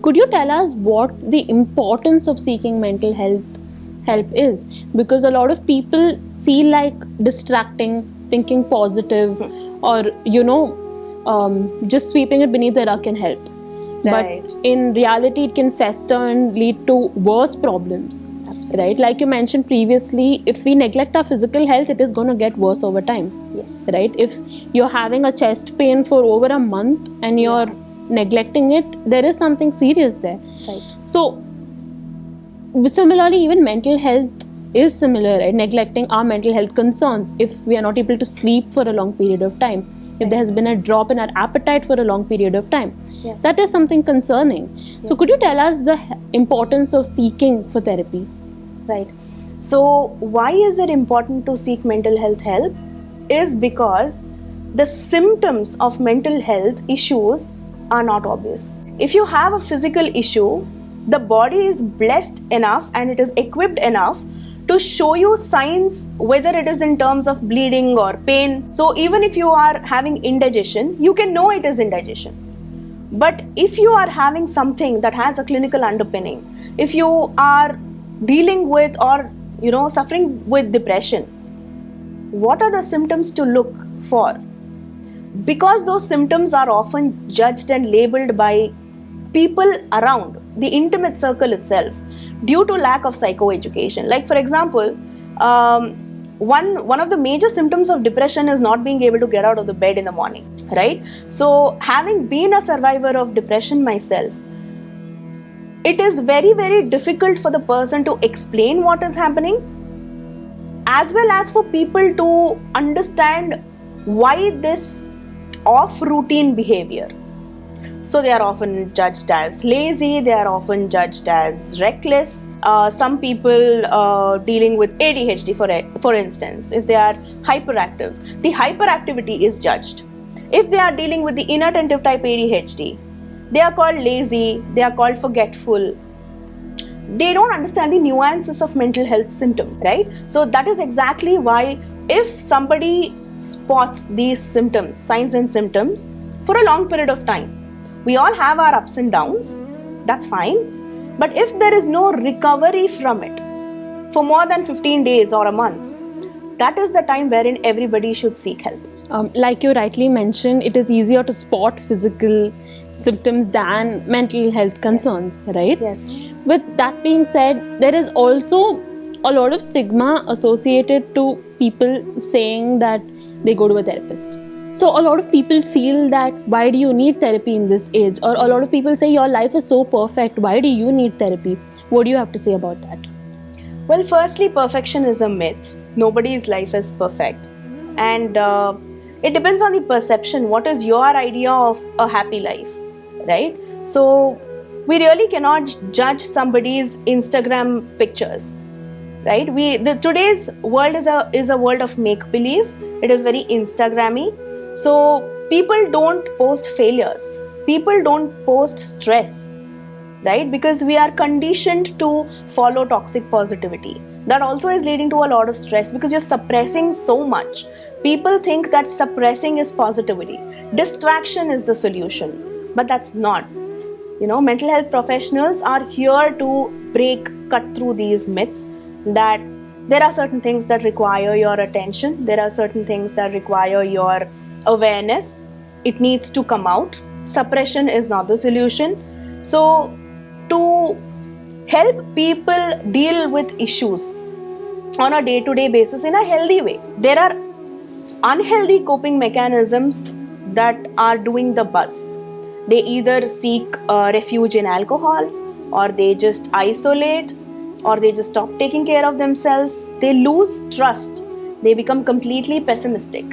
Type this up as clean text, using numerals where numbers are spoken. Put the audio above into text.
could you tell us what the importance of seeking mental health help is? Because a lot of people feel like distracting, thinking positive, or just sweeping it beneath the rug can help. Right. But in reality, it can fester and lead to worse problems. Absolutely. Right? Like you mentioned previously, if we neglect our physical health, it is going to get worse over time. Yes. Right? If you're having a chest pain for over a month and you're neglecting it, there is something serious there. Right. So similarly, even mental health is similar, right? Neglecting our mental health concerns if we are not able to sleep for a long period of time, if there has been a drop in our appetite for a long period of time. Yes. That is something concerning. Yes. So could you tell us the importance of seeking for therapy? Right. So why is it important to seek mental health help? Is because the symptoms of mental health issues are not obvious. If you have a physical issue, the body is blessed enough and it is equipped enough to show you signs, whether it is in terms of bleeding or pain. So even if you are having indigestion, you can know it is indigestion. But if you are having something that has a clinical underpinning, if you are dealing with or suffering with depression, what are the symptoms to look for? Because those symptoms are often judged and labeled by people around, the intimate circle itself, due to lack of psychoeducation. Like for example, one of the major symptoms of depression is not being able to get out of the bed in the morning, right? So having been a survivor of depression myself, it is very, very difficult for the person to explain what is happening, as well as for people to understand why this off-routine behavior. So they are often judged as lazy, they are often judged as reckless. Some people dealing with ADHD, for instance, if they are hyperactive, the hyperactivity is judged. If they are dealing with the inattentive type ADHD, they are called lazy, they are called forgetful. They don't understand the nuances of mental health symptoms, right? So that is exactly why if somebody spots these symptoms, signs and symptoms, for a long period of time, we all have our ups and downs, that's fine. But if there is no recovery from it for more than 15 days or a month, that is the time wherein everybody should seek help. Like you rightly mentioned, it is easier to spot physical symptoms than mental health concerns, right? Yes. With that being said, there is also a lot of stigma associated to people saying that they go to a therapist. So a lot of people feel that why do you need therapy in this age? Or a lot of people say your life is so perfect, why do you need therapy? What do you have to say about that? Well, firstly, perfection is a myth. Nobody's life is perfect. And it depends on the perception. What is your idea of a happy life, right? So we really cannot judge somebody's Instagram pictures, right? Today's world is a world of make-believe. It is very Instagrammy. So people don't post failures. People don't post stress, right? Because we are conditioned to follow toxic positivity. That also is leading to a lot of stress because you're suppressing so much. People think that suppressing is positivity. Distraction is the solution, but that's not. Mental health professionals are here to cut through these myths that there are certain things that require your attention. There are certain things that require your awareness. It needs to come out. Suppression is not the solution. So to help people deal with issues on a day-to-day basis in a healthy way, there are unhealthy coping mechanisms that are doing the buzz. They either seek refuge in alcohol, or they just isolate, or they just stop taking care of themselves. They lose trust. They become completely pessimistic.